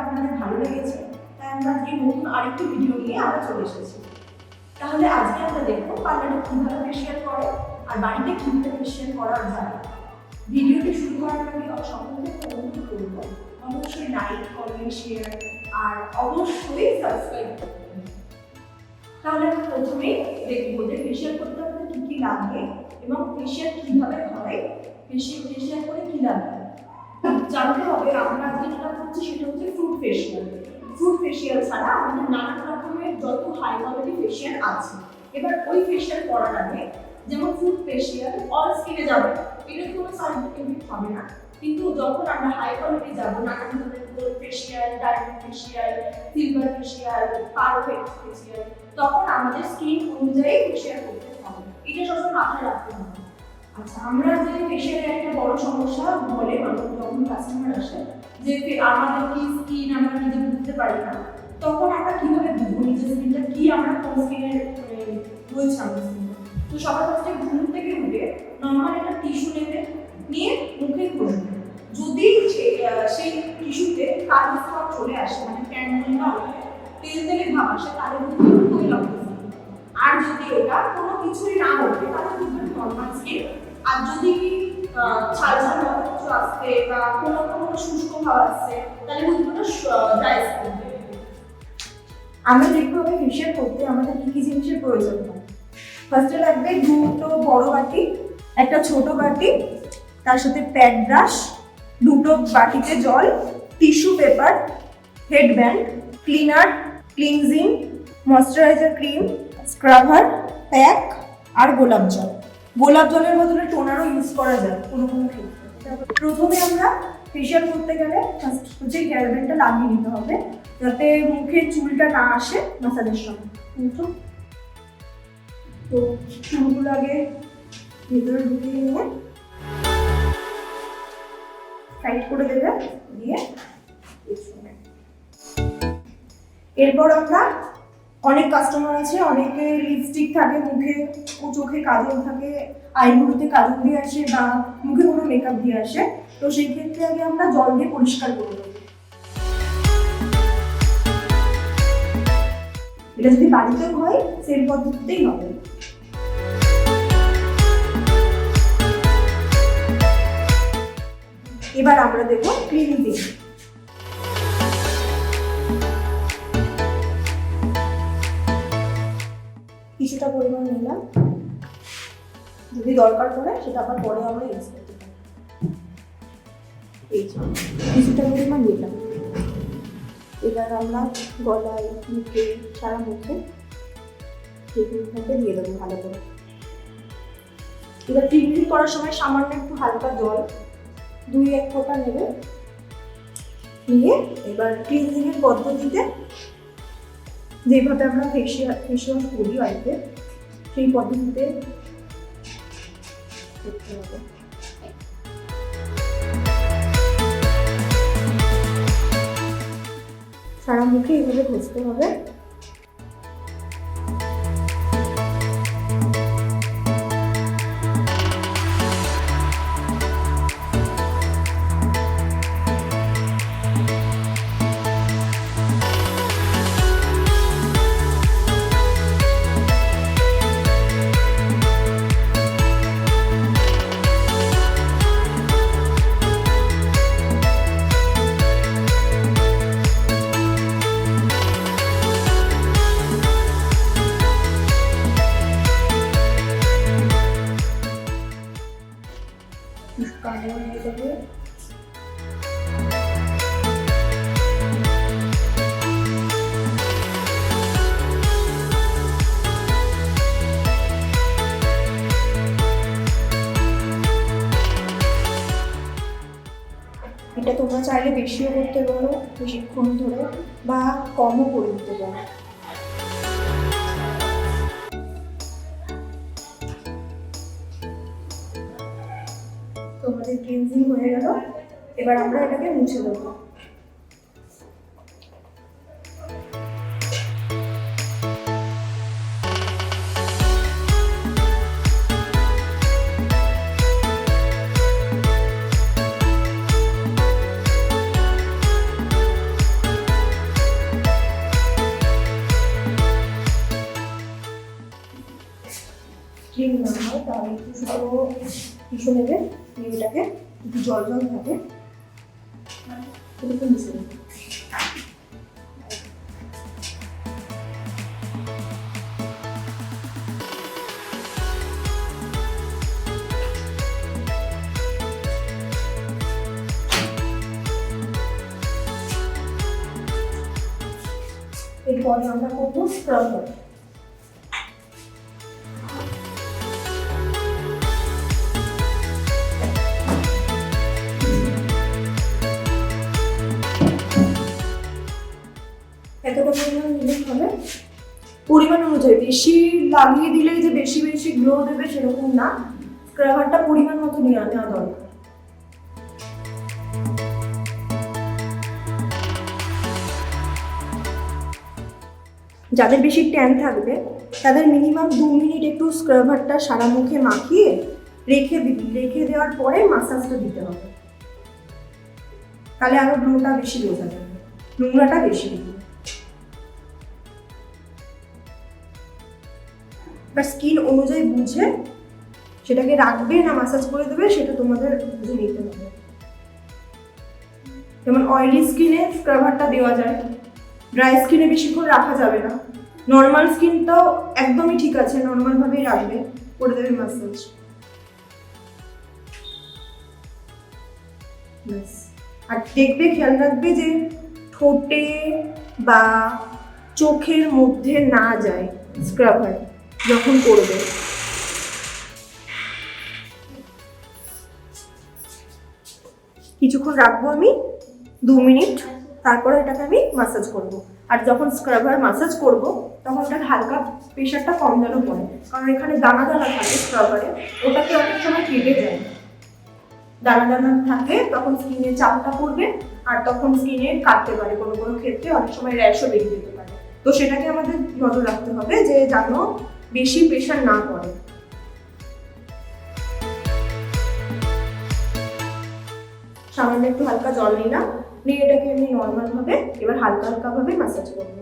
আপনাদের ভালো লেগেছে, তাই আমরা আজকে নতুন আরেকটি ভিডিও নিয়ে আমরা চলে এসেছি। তাহলে আজকে আমরা দেখবো পার্লারে কিভাবে ফেসিয়াল করে আর বাড়িতে কিভাবে ফেসিয়াল করা যায়। ভিডিওটি শুরু করার আগে সকলকে অনুরোধ করব অবশ্যই লাইক, কমেন্ট, শেয়ার আর অবশ্যই সাবস্ক্রাইব করবেন। তাহলে আমরা প্রথমেই দেখবো যে ফেসিয়াল করতে আমাদের কি কি লাগে এবং ফেসিয়াল কিভাবে হয়, ফেসিয়াল করে কি লাগে জানতে হবে। আমরা আজকে যেটা করছি সেটা হচ্ছে ফ্রুট ফেসিয়াল। ফ্রুট ফেসিয়াল ছাড়া আমাদের নানান রকমের যত হাই কোয়ালিটি ফেসিয়াল আছে, এবার ওই ফেসিয়াল করার আগে যেমন ফ্রুট ফেসিয়াল অল স্কিনে যাবে, এটা কোনো সাইড এফেক্ট হবে না। কিন্তু যখন আমরা হাই কোয়ালিটি যাবো, নানান ধরনের gold facial, diamond facial, silver facial, perfect facial, তখন আমাদের স্কিন অনুযায়ী ফেসিয়াল করতে হবে। এটা সবসময় মাথায় রাখতে হবে। আচ্ছা, আমরা যে ফেসিয়ালের একটা বড় সমস্যা বলে মানুষ যখন কাস্টমার আসে যে আমাদের কি স্কিন আমরা নিজে বুঝতে পারি না, তখন আমরা কিভাবে বুঝবো নিজের স্কিনটা কি, আমরা কোন স্কিনের রয়েছে আমাদের স্কিনে। তো সবার ফার্স্টে ঘুম থেকে উঠে নর্মাল একটা টিস্যু নিয়ে মুখে ঘষবে। যদি সেই টিস্যুতে কালো স্পট চলে আসে, মানে ট্যান বা তেল তেলে ভাব আসে, তাহলে বুঝবেন তৈলাক্ত স্কিন। আর যদি এটা কোনো কিছুই না ওঠে তাহলে বুঝবেন নর্মাল স্কিন। আর যদি ছাল ছাল মতো কিছু আসছে বা কোনো শুষ্ক ভাব আসছে তাহলে বুঝবেন ড্রাই স্কিন। আমরা দেখবো ফেসিয়াল করতে আমাদের কি কি জিনিসের প্রয়োজন হয়। ফার্স্টে লাগবে দুটো বড় বাটি, একটা ছোট বাটি, তার সাথে প্যাড ব্রাশ, দুটো বাটিতে জল, tissue paper, headband, cleaner, cleansing, moisturiser cream, scrubber, pack আর গোলাপ জল। গোলাপ জলের বদলে টোনারও ইউজ করা যায় কোনো কোনো ক্ষেত্রে। প্রথমে আমরা ফেসিয়াল করতে গেলে ফার্স্ট হচ্ছে হেয়ার ব্যান্ডটা লাগিয়ে নিতে হবে যাতে মুখের চুলটা না আসে মাসাজের সময়। তো চুলগুলো আগে ভেতরে ঢুকিয়ে নিয়ে টাইট করে দেবে, দিয়ে এরপর আমরা অনেক কাস্টমার আছে, অনেকে লিপস্টিক থাকে মুখে, চোখে কাজল থাকে, আইব্রোতে কাজল দিয়ে আসে বা মুখে কোনো মেকআপ দিয়ে আসে। তো সেই ক্ষেত্রে আগে আমরা জল দিয়ে পরিষ্কার করে দেবো। এটা যদি বাড়িতেও হয় সেম পদ্ধতিতেই হবে। এবার আমরা দেবো ক্লিনজিং। কিছুটা পরিমাণ নিলাম, যদি দরকার পড়ে সেটা আবার পরে আমরা ইউজ করতে পারি। এই কিছুটা পরিমাণ নিলাম। এবার আমরা গলায়, মুখে, সারা মুখে দিয়ে দেবো ভালো করে। এবার ক্লিনজিং করার সময় সামান্য একটু হালকা জল 2-1 ফোঁটা নেবে, নিয়ে এবার ক্লিনজিং এর পদ্ধতিতে যেভাবে আমরা ফেসিয়াল করি বাড়িতে সেই পদ্ধতিতে করতে হবে। সারা মুখে এইভাবে ঘষতে হবে। এটা তোমরা চাইলে বেশিও করতে পারো বেশিক্ষণ ধরে, বা কমও করে দিতে পারো। তোমাদের ক্লিনজিং হয়ে গেল, এবার আমরা এটাকে মুছে দেবো। ক্রিম না হয় তাহলে একটু শুধু টিস্যু নেবে, নিয়ে এটাকে একটু জল জল থাকে এরকম মিশে নেবে। এরপরে আমরা করবো স্ক্রাবার। এতটা পরিমাণ নিলেই হবে, পরিমাণ অনুযায়ী। বেশি লাগিয়ে দিলেই যে বেশি বেশি গ্লো দেবে সেরকম না, স্ক্রাবারটা পরিমাণ মতো নেওয়া দরকার। যাদের বেশি ট্যান থাকবে তাদের মিনিমাম 2 মিনিট একটু স্ক্রাবারটা সারা মুখে মাখিয়ে রেখে দেওয়ার পরে মাসাজটা দিতে হবে, তাহলে আরো গ্লোটা বেশি বোঝা যাবে, নোংরাটা বেশি দিবে। বা স্কিন অনুযায়ী বুঝে সেটাকে রাখবে না মাসাজ করে দেবে সেটা তোমাদের বুঝে নিতে হবে। যেমন অয়েলি স্কিনে স্ক্রাবারটা দেওয়া যায়, ড্রাই স্কিনে বেশিক্ষণ রাখা যাবে না। নর্মাল স্কিনটাও একদমই ঠিক আছে, নর্মালভাবেই রাখবে, করে দেবে মাসাজ। আর দেখবে, খেয়াল রাখবে যে ঠোঁটে বা চোখের মধ্যে না যায় স্ক্রাবার যখন করবে। কিছুক্ষণ রাখবো আমি 2 মিনিট, তারপরে এটাকে আমি মাসাজ করব। আর যখন স্ক্রাবার মাসাজ করব তখন ওটার হালকা প্রেশারটা কম যেন পড়ে, কারণ এখানে দানা দানা থাকে স্ক্রাবারে, ওটাকে অনেক সময় কেটে যায়। দানা দানা থাকে তখন স্কিনে চাপটা পড়বে আর তখন স্কিনে কাটতে পারে, কোনো কোনো ক্ষেত্রে অনেক সময় র্যাশও বেরিয়ে যেতে পারে। তো সেটাকে আমাদের নজর রাখতে হবে যে যেন বেশি প্রেশার না পড়ে। সামান্য একটু হালকা জল নিলাম, নিয়ে এটাকে আমি নর্মালভাবে এবার হালকা হালকাভাবে ম্যাসাজ করবো।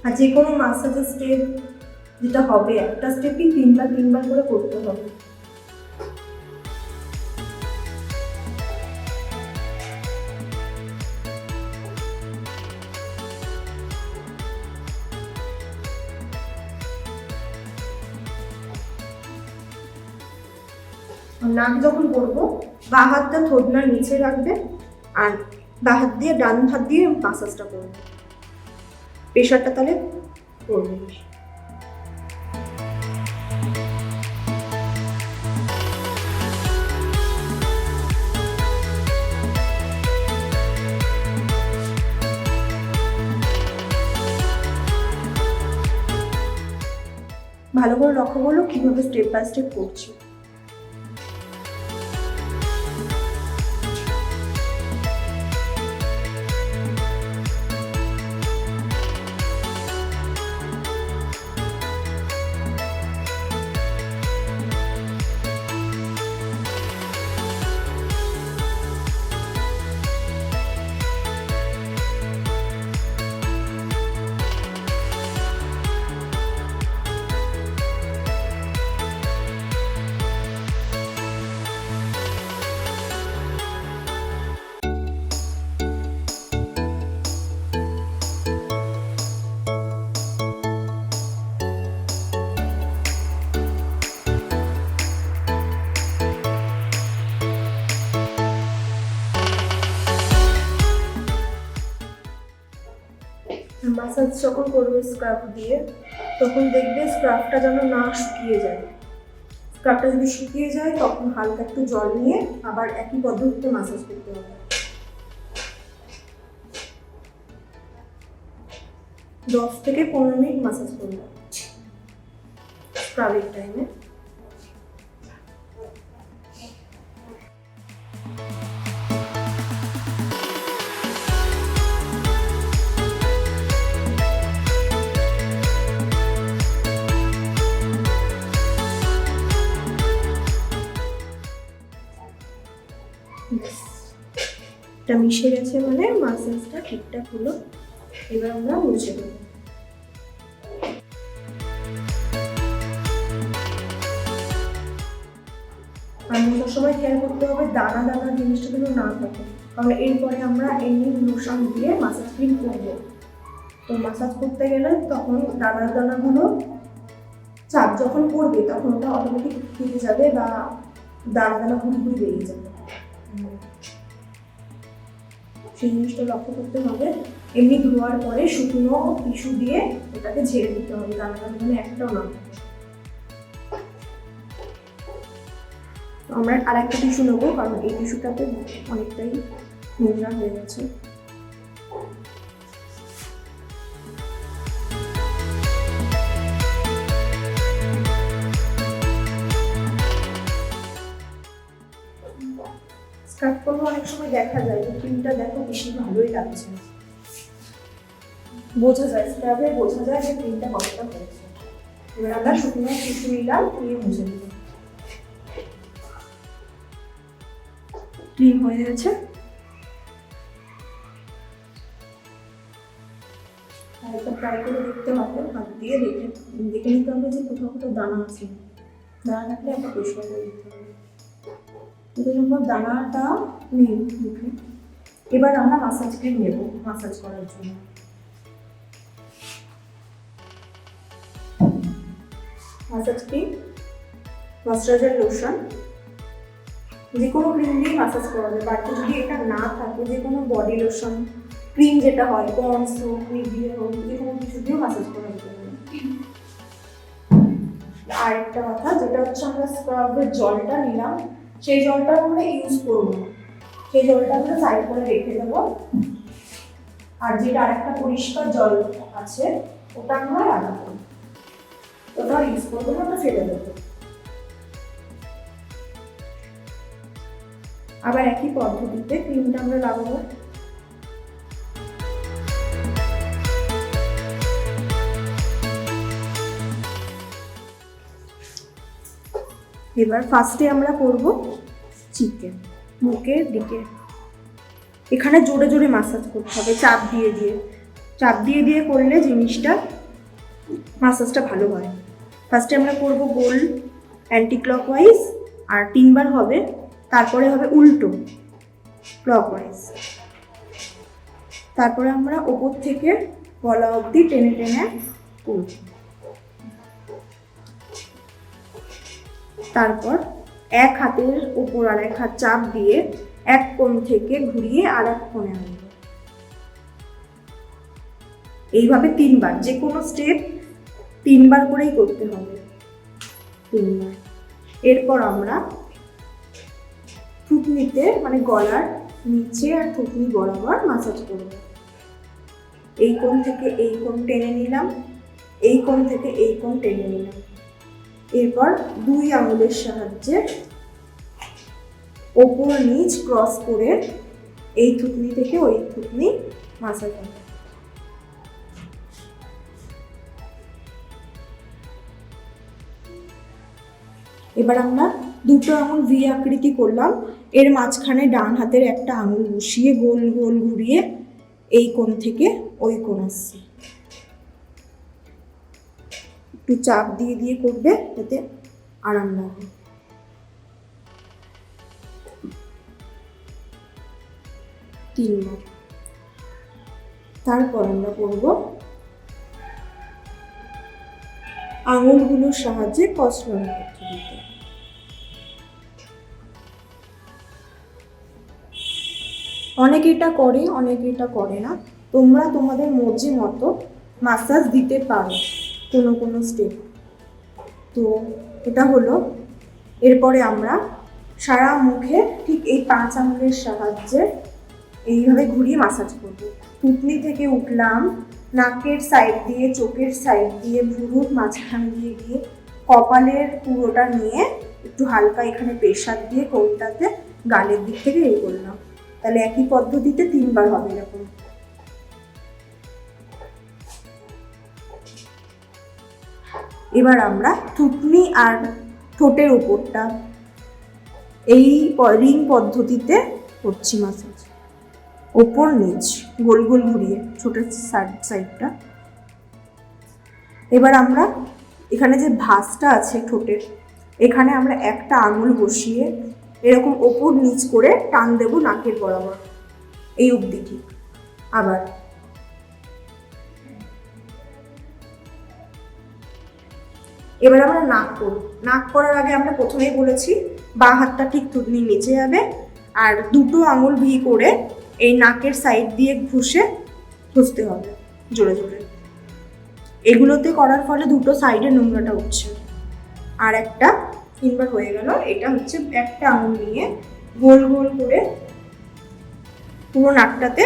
আর যে কোনো মাসাজের স্টেপ যেটা হবে, একটা স্টেপই 3বার করে করতে হবে। নাক যখন করবো বাঁ হাতটা থোড়নার নিচে রাখবে আর বাঁ হাত দিয়ে ডান হাত দিয়ে মাসাজটা করবে, প্রেশারটা তাহলে পড়বে। ভালো করে লক্ষ্য করলো কিভাবে স্টেপ বাই স্টেপ করছি। মাসাজ যখন করবে স্ক্রাব দিয়ে তখন দেখবে স্ক্রাবটা যেন না শুকিয়ে যায়। স্ক্রাবটা যদি শুকিয়ে যায় তখন হালকা একটু জল নিয়ে আবার একই পদ্ধতিতে মাসাজ করতে হবে। 10 থেকে 15 মিনিট মাসাজ করবে স্ক্রাবের টাইমে। এটা মিশে গেছে মানে মাসাজটা ঠিকঠাক হলো। এবার আমরা মুছে দেবো। আর মোছার সময় খেয়াল করতে হবে দানা দানা জিনিসটা যেন না থাকে, কারণ এরপরে আমরা এমনি লোশন দিয়ে মাসাজ ক্রিম করবো। তো মাসাজ করতে গেলে তখন দানা দানাগুলো চাপ যখন পড়বে তখন ওটা অটোমেটিক কেটে যাবে বা দানা দানা ঘুরি ঘুরি বেরিয়ে যাবে। সেই জিনিসটা লক্ষ্য করতে হবে। এমনি ধোয়ার পরে শুকনো টিস্যু দিয়ে ওটাকে ঝেড়ে দিতে হবে, দানা দানা মানে একটাও না। আমরা আর একটা টিস্যু নেবো, কারণ এই টিস্যুটাতে অনেকটাই নোংরা হয়ে গেছে। স্কার্ট করলে অনেক সময় দেখা যায় যে ক্রিমটা দেখো বেশি ভালোই লাগছে, বোঝা যায়, স্ক্রাবে বোঝা যায় যে ক্রিমটা কতটা হয়েছে। এবার আমরা শুকনো টিস্যু নিলাম, নিয়ে মুছে দিলাম। ক্লিন হয়ে গেছে। একটা ট্রাই করে দেখতে হবে, হাত দিয়ে দেখে নিতে হবে যে কোথাও কোথাও দানা আছে। দানা থাকলে একটা পরিষ্কার করে দিতে হবে। যদি সম্ভব দানাটা নেই মুখে। এবার আমরা মাসাজ ক্রিম নেব মাসাজ করার জন্য। মাসাজ ক্রিম, ময়েশ্চারাইজার লোশন, যে কোনো ক্রিম দিয়ে মাসাজ করা যায়। বাড়িতে যদি এটা না থাকে, যে কোনো বডি লোশন ক্রিম যেটা হয়, পন্ডস হোক, নিভিয়া হোক, যে কোনো কিছু দিয়েও মাসাজ করা যেতে পারে। আর একটা কথা, যেটা হচ্ছে আমরা স্ক্রাবের জলটা নিলাম, সেই জলটা আমরা ইউজ করবো না, সেই জলটা আমরা সাইড করে রেখে দেবো। আর যেটা আরেকটা পরিষ্কার জল আছে ওটা আমরা রাখবো, ওটা ইউজ করবো না, ওটা ফেলে দেবো। আবার একই পদ্ধতিতে ক্রিমটা আমরা লাগাবো। এবার ফার্স্টে আমরা করব চিকেন মুখের দিকে। এখানে জোরে জোরে মাসাজ করতে হবে, চাপ দিয়ে দিয়ে। চাপ দিয়ে দিয়ে করলে জিনিসটা মাসাজটা ভালো হয়। ফার্স্টে আমরা করব গোল অ্যান্টি ক্লকওয়াইজ, আর 3 বার হবে, তারপরে হবে উল্টো ক্লকওয়াইজ। তারপরে আমরা ওপর থেকে গলা অবধি টেনে টেনে করব। তারপর এক হাতের ওপর আর এক হাত চাপ দিয়ে এক কোণ থেকে ঘুরিয়ে আর এক কোণে আনব। এইভাবে 3 বার, যে কোনো স্টেপ 3 বার করেই করতে হবে, 3 বার। এরপর আমরা থুতনিতে মানে গলার নিচে আর থুতনি বরাবর মাসাজ করব। এই কোণ থেকে এই কোণ টেনে নিলাম, এই কোণ থেকে এই কোণ টেনে নিলাম। এরপর 2 আঙুলের সাহায্যে ওপর নিচ ক্রস করে এই থুতনি থেকে ওই থুতনি মাসাজ করব। এবার আমরা 2টো আঙুল ভি আকৃতি করলাম, এর মাঝখানে ডান হাতের একটা আঙুল বসিয়ে গোল গোল ঘুরিয়ে এই কোণ থেকে ওই কোণ আসছে। একটু চাপ দিয়ে দিয়ে করবে যাতে আরাম লাগে। তারপর আমরা করব আঙুলগুলোর সাহায্যে কসরত পদ্ধতিতে। অনেকে এটা করে, অনেকে এটা করে না। তোমরা তোমাদের মর্জি মতো মাসাজ দিতে পারো কোনো কোনো স্টেপ। তো এটা হলো। এরপরে আমরা সারা মুখে ঠিক এই 5 আঙুলের সাহায্যে এইভাবে ঘুরিয়ে মাসাজ করব। থুতনি থেকে উঠলাম, নাকের সাইড দিয়ে, চোখের সাইড দিয়ে, ভুরুর মাঝখান দিয়ে গিয়ে কপালের পুরোটা নিয়ে একটু হালকা এখানে প্রেসার দিয়ে কোণটাতে গালের দিক থেকে এই করলাম। তাহলে একই পদ্ধতিতে 3 বার হবে এরকম। এবার আমরা থুতনি আর ঠোঁটের উপরটা এই রিং পদ্ধতিতে করছি মাসাজ। ওপর নিচ গোল গোল ঘুরিয়ে ছোট সাইডটা। এবার আমরা এখানে যে ভাঁজটা আছে ঠোঁটের, এখানে আমরা একটা আঙুল বসিয়ে এরকম ওপর নিচ করে টান দেব নাকের বরাবর, এই অবধি ঠিক। আবার এবার আমরা নাক করব। নাক করার আগে আমরা প্রথমেই বলেছি বাঁ হাতটা ঠিক থুতনির নিচে যাবে, আর দুটো আঙুল ভি করে এই নাকের সাইড দিয়ে ঘষতে হবে জোরে জোরে। এগুলোতে করার ফলে দুটো সাইডে নোংরাটা উঠছে। আর একটা 3 বার হয়ে গেল। এটা হচ্ছে একটা আঙুল নিয়ে গোল গোল করে পুরো নাকটাতে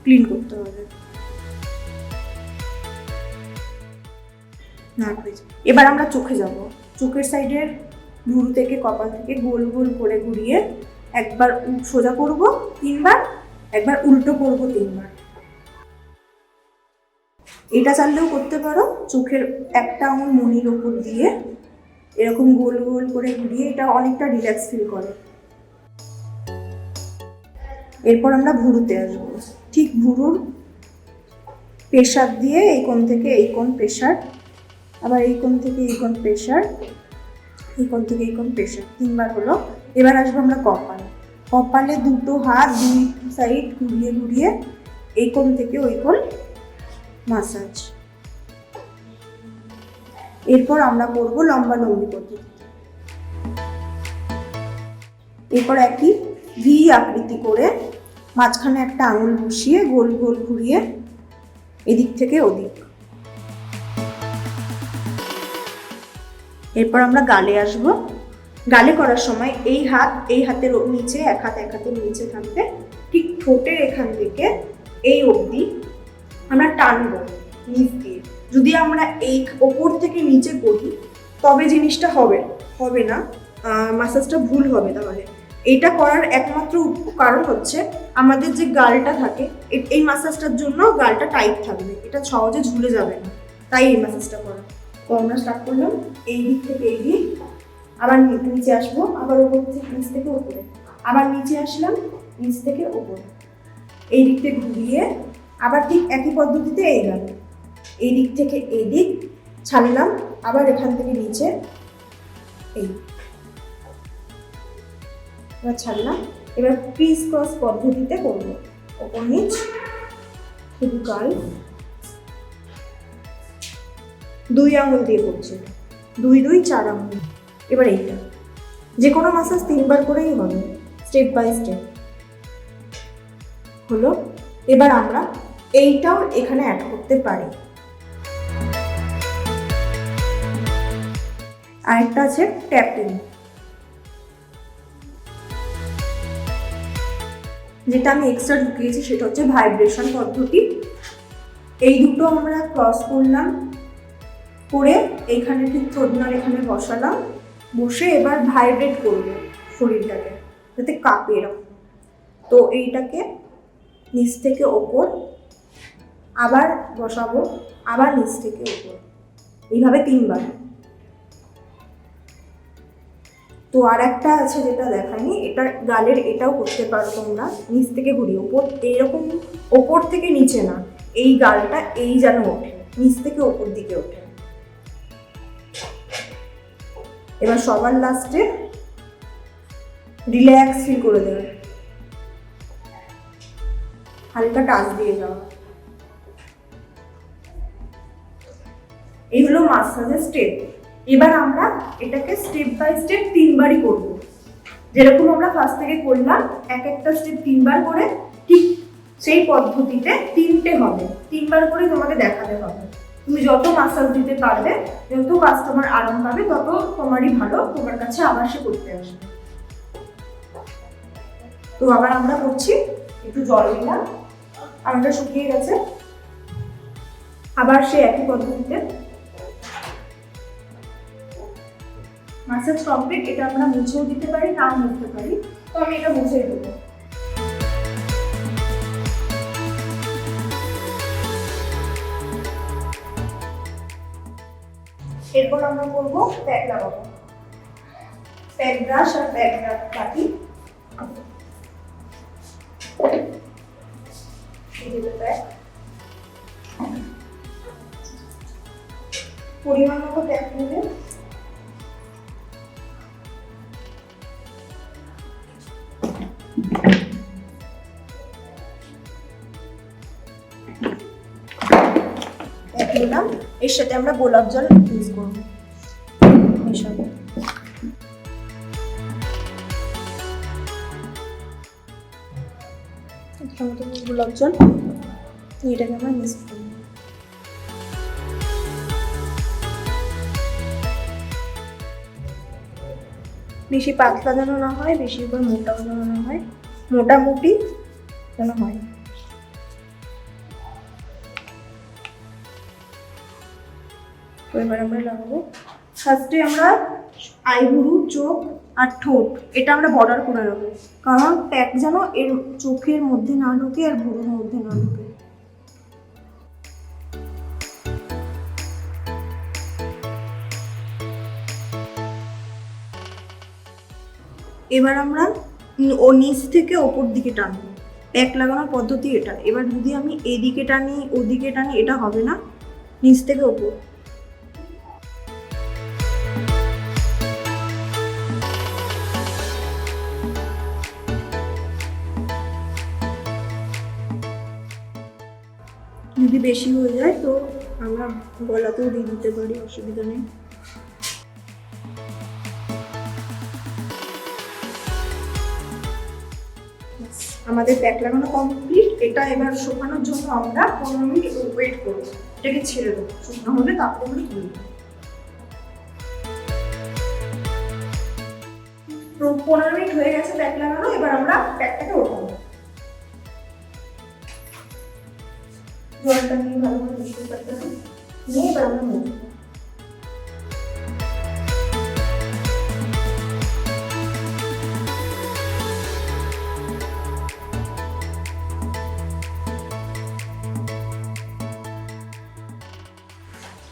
ক্লিন করতে হবে। নাক হয়েছে। এবার আমরা চোখে যাব। চোখের সাইডের ভুরু থেকে কপাল থেকে গোল গোল করে ঘুরিয়ে একবার সোজা করব 3 বার, একবার উল্টো করব 3 বার। এটা চাইলেও করতে পারো। চোখের একটা আঙুল মনির ওপর দিয়ে এরকম গোল গোল করে ঘুরিয়ে, এটা অনেকটা রিল্যাক্স ফিল করে। এরপর আমরা ভুরুতে আসবো। ঠিক ভুরুর প্রেশার দিয়ে এই কোণ থেকে এই কোণ প্রেশার, আবার এই কোণ থেকে এই কোণ প্রেশার, এই কোণ থেকে এই কোণ প্রেশার। 3 বার হলো। এবার আসবো আমরা কপাল। কপালে দুটো হাত দুই সাইড ঘুরিয়ে ঘুরিয়ে এই কোণ থেকে ওই কোণ মাসাজ। এরপর আমরা করবো লম্বা লম্বি পদ্ধতি। এরপর একই ভি আকৃতি করে মাঝখানে একটা আঙুল বসিয়ে গোল গোল ঘুরিয়ে এদিক থেকে ওদিক। এরপর আমরা গালে আসব। গালে করার সময় এই হাতের নিচে, এক হাতের নিচে থাকবে, ঠিক ঠোঁটের এখান থেকে এই অবধি আমরা টানবো নিচ দিয়ে। যদি আমরা এই ওপর থেকে নিচে করি তবে জিনিসটা হবে না, মাসাজটা ভুল হবে। তাহলে এটা করার একমাত্র কারণ হচ্ছে আমাদের যে গালটা থাকে, এই মাসাজটার জন্য গালটা টাইট থাকবে, এটা সহজে ঝুলে যাবে না, তাই এই মাসাজটা করা। তো আমরা স্টার্ট করলাম এই দিক থেকে এই দিক, আবার নিচে আসবো, আবার ওপর থেকে নিচ থেকে ওপরে, আবার নিচে আসলাম, নিচ থেকে ওপরে, এই দিক থেকে ঘুরিয়ে আবার ঠিক একই পদ্ধতিতে এই গেল, এই দিক থেকে এই দিক ছাড়লাম, আবার এখান থেকে নিচে এই এবার ছাড়লাম। এবার ক্রিস ক্রস পদ্ধতিতে করবো, ওপর নিচ শুধু গাল, 2 আঙুল দিয়ে করছি, 2 2 4 আঙুল। এবার এইটা যে কোনো মাসাজ 3 বার করেই হবে, স্টেপ বাই স্টেপ হলো। এবার আমরা এইটাও এখানে অ্যাড করতে পারি। আরেকটা আছে ট্যাপিং, যেটা আমি এক্সট্রা ঢুকিয়েছি, সেটা হচ্ছে ভাইব্রেশন পদ্ধতি। এই দুটো আমরা ক্রস করলাম, করে এইখানে ঠিক থোড়নার এখানে বসালাম, বসে এবার ভাইব্রেট করবো শরীরটাকে যাতে কাঁপে এরকম। তো এইটাকে নিচ থেকে ওপর আবার বসাবো, আবার নিচ থেকে ওপর, এইভাবে 3 বার। তো আর একটা আছে যেটা দেখায়নি, এটা গালের, এটাও করতে পারো তোমরা। নিচ থেকে ঘুরিয়ে ওপর, এইরকম ওপর থেকে নিচে না, এই গালটা এই যেন ওঠে, নিচ থেকে ওপর দিকে ওঠে। এবার সবার লাস্টে রিল্যাক্স ফিল করে দেবে, হালকা টাচ দিয়ে যাওয়া। এই হলো মাসাজের স্টেপ। এবার আমরা এটাকে স্টেপ বাই স্টেপ 3 বারই করবো, যেরকম আমরা ফার্স্ট থেকে করলাম। এক একটা স্টেপ 3 বার করে, ঠিক সেই পদ্ধতিতে 3টে হবে, 3 বার করে তোমাকে দেখাতে হবে। তুমি যত মাসাজ দিতে পারবে, যত কাস্টমার আরাম পাবে, তত তোমারই ভালো, তোমার কাছে আবার সে করতে আসবে। তো আবার আমরা করছি, একটু জল দিলাম, আঙটা শুকিয়ে গেছে, আবার সে একই পদ্ধতিতে মাসাজ কমপ্লিট। এটা আমরা মুছেও দিতে পারি, নাও মুছতে পারি, তো আমি এটা মুছেই দেবো। এরপর আমরা করবো প্যাক লাগাবো, প্যাক ব্রাশ আর প্যাক কাটি। প্যাক, পরিমাণ মতো প্যাক নেবে। দিলাম, এর সাথে আমরা গোলাপ জল ইউজ করবো, মেশাবো। গোলাপ জল এটাকে আমরা মিক্স করবো। বেশি পাতলা যেন না হয়, বেশি করে মোটাও যেন না হয়, মোটামুটি যেন হয়। এবার আমরা লাগাবো। ফার্স্টে আমরা আইবুড়ো, চোখ আর ঠোঁট এটা আমরা বর্ডার করে নেবো, কারণ প্যাক যেন এর চোখের মধ্যে না ঢোকে আর ভুরুর মধ্যে না ঢোকে। এবার আমরা ও নিচ থেকে ওপর দিকে টানবো। প্যাক লাগানোর পদ্ধতি এটা। এবার যদি আমি এদিকে টানি ওদিকে টানি এটা হবে না, নিচ থেকে ওপর। যদি বেশি হয়ে যায় তো আমরা গলাতেও দিয়ে দিতে পারি, অসুবিধা নেই। আমাদের প্যাক লাগানো কমপ্লিট। এটা এবার শুকানোর জন্য আমরা 15 মিনিট ওয়েট করবো। এটাকে ছেড়ে দেবো, শুকনো হলে তারপরে আমরা তুলব। 15 মিনিট হয়ে গেছে প্যাক লাগানো। এবার আমরা প্যাকটাকে ওঠাবো। জলটা নিয়ে ভালো করে মিশিয়ে করতে হবে, নিয়ে এবার আমরা মুছবো।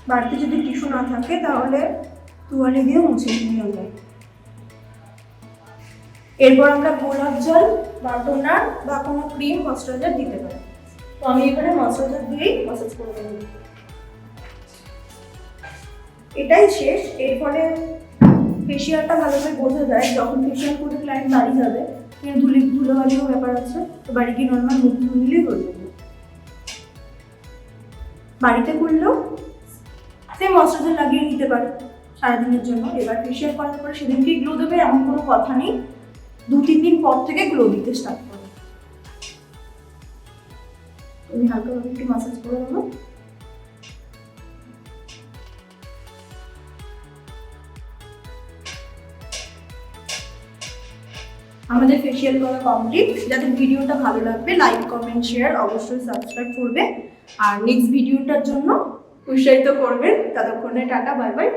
বাড়িতে যদি টিস্যু না থাকে তাহলে তুয়ালে দিয়ে মুছে নিয়ে যায়। এরপর আমরা গোলাপ জল বা টোনার বা কোনো ক্রিম ময়শ্চারাইজার দিতে পারি। তো আমি এখানে ময়শ্চারাইজার দিয়েই ম্যাসাজ করে দেবো। এটাই শেষ। এর ফলে ফেসিয়ালটা ভালোভাবে বোঝা যায়। যখন ফেসিয়াল করে ক্লায়েন্ট বাড়ি যাবে, ধুলোবালিও ব্যাপার আছে, তো বাড়ি গিয়ে নর্মাল মুখ ধুলেই হয়ে যাবে। বাড়িতে করলেও সেম ময়শ্চারাইজার লাগিয়ে নিতে পারে সারাদিনের জন্য। এবার ফেসিয়াল করার পরে সেদিনকে গ্লো দেবে এমন কোনো কথা নেই, 2-3 দিন পর থেকে গ্লো দিতে স্টার্ট করবে। আমি হালকাভাবে একটু ম্যাসাজ করে দেবো। আমাদের ফেসিয়াল করা কমপ্লিট। যাদের ভিডিওটা ভালো লাগবে লাইক কমেন্ট শেয়ার অবশ্যই সাবস্ক্রাইব করবে, আর নেক্সট ভিডিওটার জন্য উৎসাহিত করবেন। ততক্ষণে টাটা, বাই বাই।